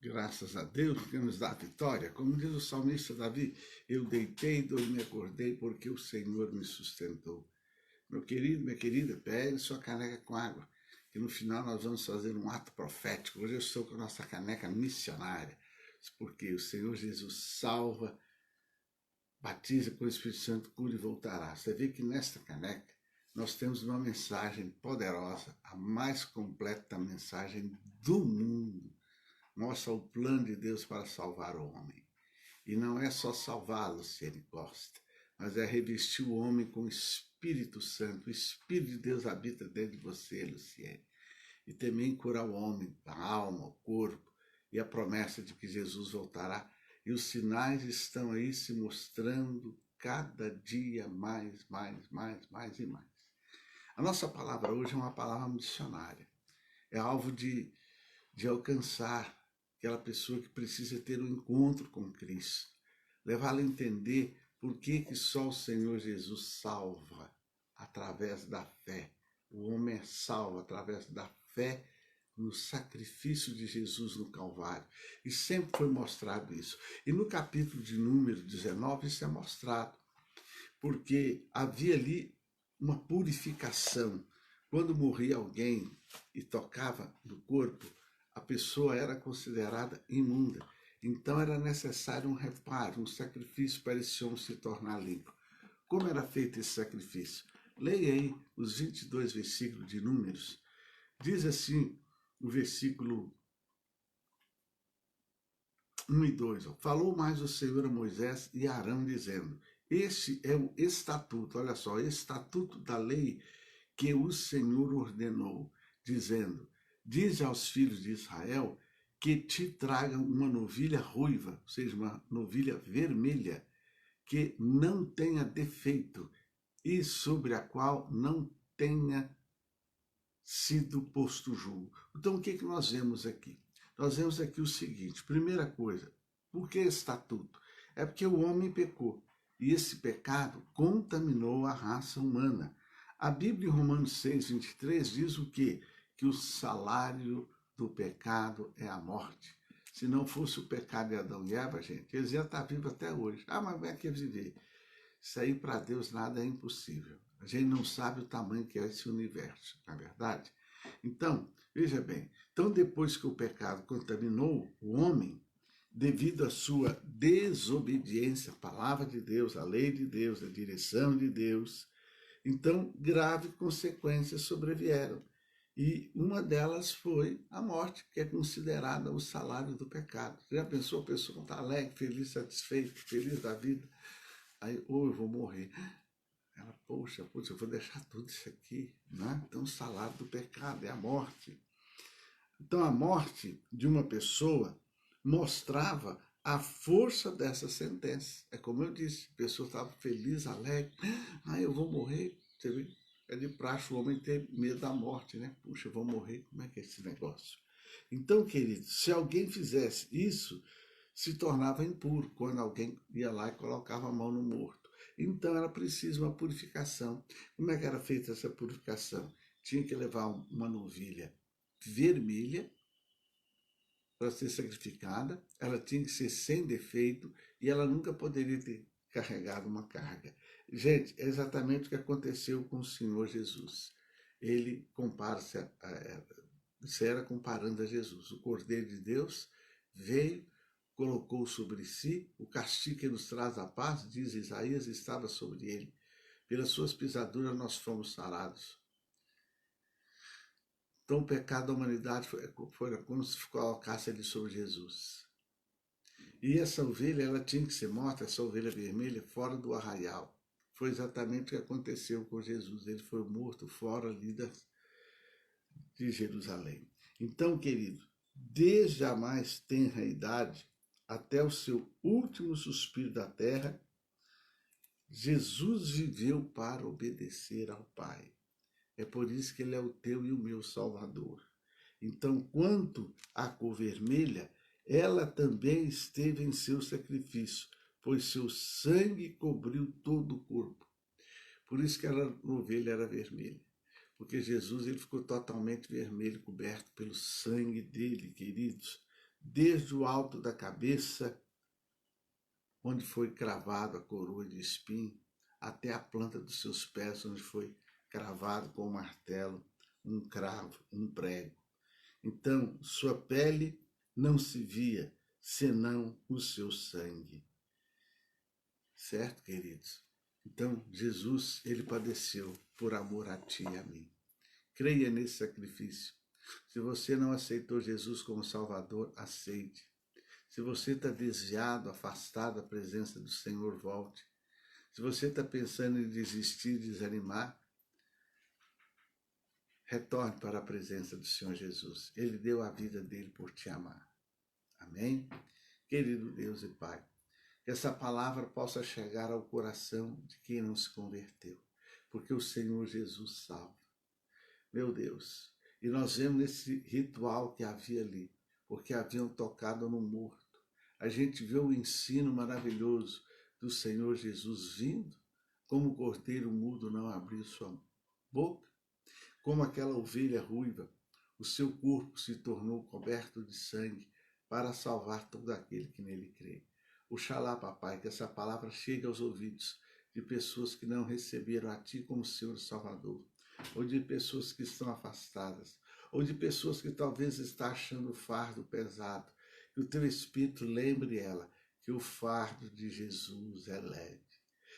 Graças a Deus que nos dá a vitória. Como diz o salmista Davi, eu deitei, dormi e acordei porque o Senhor me sustentou. Meu querido, minha querida, pegue sua caneca com água, que no final nós vamos fazer um ato profético. Hoje eu estou com a nossa caneca missionária, porque o Senhor Jesus salva, batiza com o Espírito Santo, cura e voltará. Você vê que nesta caneca nós temos uma mensagem poderosa, a mais completa mensagem do mundo. Mostra o plano de Deus para salvar o homem. E não é só salvá-lo, se ele gosta, mas é revestir o homem com o Espírito Santo. O Espírito de Deus habita dentro de você, Luciene. E também curar o homem, a alma, o corpo, e a promessa de que Jesus voltará. E os sinais estão aí se mostrando cada dia mais e mais. A nossa palavra hoje é uma palavra missionária. É alvo de alcançar aquela pessoa que precisa ter um encontro com Cristo, levá-la a entender por que só o Senhor Jesus salva através da fé. O homem é salvo através da fé no sacrifício de Jesus no Calvário. E sempre foi mostrado isso. E no capítulo de número 19 isso é mostrado, porque havia ali uma purificação. Quando morria alguém e tocava no corpo, a pessoa era considerada imunda. Então era necessário um reparo, um sacrifício para esse homem se tornar limpo. Como era feito esse sacrifício? Leia aí os 22 versículos de Números. Diz assim o versículo 1 e 2. Falou mais o Senhor a Moisés e a Arão, dizendo: este é o estatuto, olha só, estatuto da lei que o Senhor ordenou, dizendo: dize aos filhos de Israel que te tragam uma novilha ruiva, ou seja, uma novilha vermelha, que não tenha defeito e sobre a qual não tenha sido posto julgo. Então, o que nós vemos aqui? Nós vemos aqui o seguinte: primeira coisa, por que estatuto? É porque o homem pecou, e esse pecado contaminou a raça humana. A Bíblia em Romanos 6:23 diz o quê? Que o salário do pecado é a morte. Se não fosse o pecado de Adão e Eva, gente, eles iam estar vivos até hoje. Ah, mas como é que é viver? Isso aí para Deus nada é impossível. A gente não sabe o tamanho que é esse universo, não é verdade? Então, veja bem, então depois que o pecado contaminou o homem, devido à sua desobediência à palavra de Deus, à lei de Deus, à direção de Deus, então graves consequências sobrevieram. E uma delas foi a morte, que é considerada o salário do pecado. Você já pensou, a pessoa está alegre, feliz, satisfeita, feliz da vida? Aí, ou eu vou morrer. Ela, poxa, eu vou deixar tudo isso aqui, né? Então o salário do pecado é a morte. Então a morte de uma pessoa mostrava a força dessa sentença. É como eu disse, a pessoa estava feliz, alegre, eu vou morrer. Você vê? É de praxe o homem ter medo da morte, né? Puxa, eu vou morrer, como é que é esse negócio? Então, querido, se alguém fizesse isso, se tornava impuro quando alguém ia lá e colocava a mão no morto. Então era preciso uma purificação. Como é que era feita essa purificação? Tinha que levar uma novilha vermelha para ser sacrificada, ela tinha que ser sem defeito e ela nunca poderia ter carregado uma carga. Gente, é exatamente o que aconteceu com o Senhor Jesus. Ele compara-se isso era comparando a Jesus. O Cordeiro de Deus veio, colocou sobre si o castigo que nos traz a paz, diz Isaías, estava sobre ele. Pelas suas pisaduras nós fomos sarados. Então o pecado da humanidade foi como se colocasse ele sobre Jesus. E essa ovelha, ela tinha que ser morta, essa ovelha vermelha, fora do arraial. Foi exatamente o que aconteceu com Jesus. Ele foi morto fora ali de Jerusalém. Então, querido, desde a mais tenra idade até o seu último suspiro da terra, Jesus viveu para obedecer ao Pai. É por isso que ele é o teu e o meu Salvador. Então, quanto à cor vermelha, ela também esteve em seu sacrifício, pois seu sangue cobriu todo o corpo. Por isso que a ovelha era vermelha. Porque Jesus ele ficou totalmente vermelho, coberto pelo sangue dele, queridos. desde o alto da cabeça, onde foi cravado a coroa de espinho, até a planta dos seus pés, onde foi cravado com um martelo, um cravo, um prego. Então, sua pele não se via, senão o seu sangue. Certo, queridos? Então, Jesus, ele padeceu por amor a ti e a mim. Creia nesse sacrifício. Se você não aceitou Jesus como Salvador, aceite. Se você está desviado, afastado da presença do Senhor, volte. Se você está pensando em desistir, desanimar, retorne para a presença do Senhor Jesus. Ele deu a vida dele por te amar. Amém? Querido Deus e Pai, que essa palavra possa chegar ao coração de quem não se converteu, porque o Senhor Jesus salva. Meu Deus, e nós vemos nesse ritual que havia ali, porque haviam tocado no morto. A gente vê o ensino maravilhoso do Senhor Jesus vindo, como o cordeiro mudo não abriu sua boca, como aquela ovelha ruiva, o seu corpo se tornou coberto de sangue para salvar todo aquele que nele crê. Oxalá, papai, que essa palavra chegue aos ouvidos de pessoas que não receberam a ti como Senhor e Salvador, ou de pessoas que estão afastadas, ou de pessoas que talvez estão achando o fardo pesado. Que o teu Espírito lembre ela que o fardo de Jesus é leve.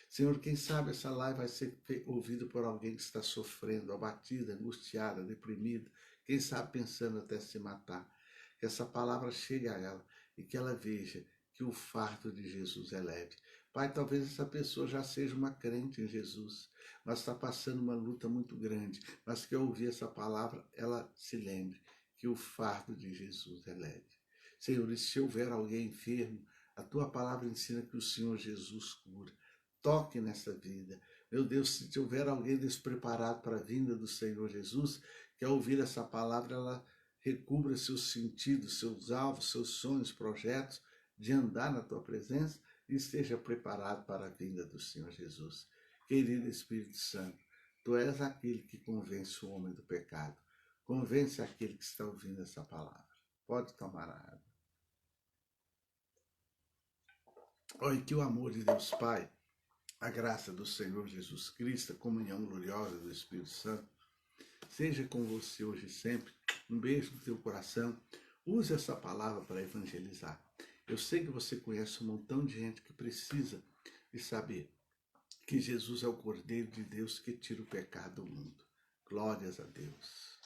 Senhor, quem sabe essa live vai ser ouvida por alguém que está sofrendo, abatida, angustiada, deprimida, quem sabe pensando até se matar. Que essa palavra chegue a ela e que ela veja que o fardo de Jesus é leve. Pai, talvez essa pessoa já seja uma crente em Jesus, mas está passando uma luta muito grande, mas que ao ouvir essa palavra, ela se lembre que o fardo de Jesus é leve. Senhor, e se houver alguém enfermo, a tua palavra ensina que o Senhor Jesus cura. Toque nessa vida. Meu Deus, se houver alguém despreparado para a vinda do Senhor Jesus, que ao ouvir essa palavra, ela recubra seus sentidos, seus alvos, seus sonhos, projetos de andar na tua presença e esteja preparado para a vinda do Senhor Jesus. Querido Espírito Santo, tu és aquele que convence o homem do pecado. Convence aquele que está ouvindo essa palavra. Pode tomar a água. Olha, que o amor de Deus Pai, a graça do Senhor Jesus Cristo, a comunhão gloriosa do Espírito Santo, seja com você hoje e sempre. Um beijo no teu coração. Use essa palavra para evangelizar. Eu sei que você conhece um montão de gente que precisa de saber que Jesus é o Cordeiro de Deus que tira o pecado do mundo. Glórias a Deus.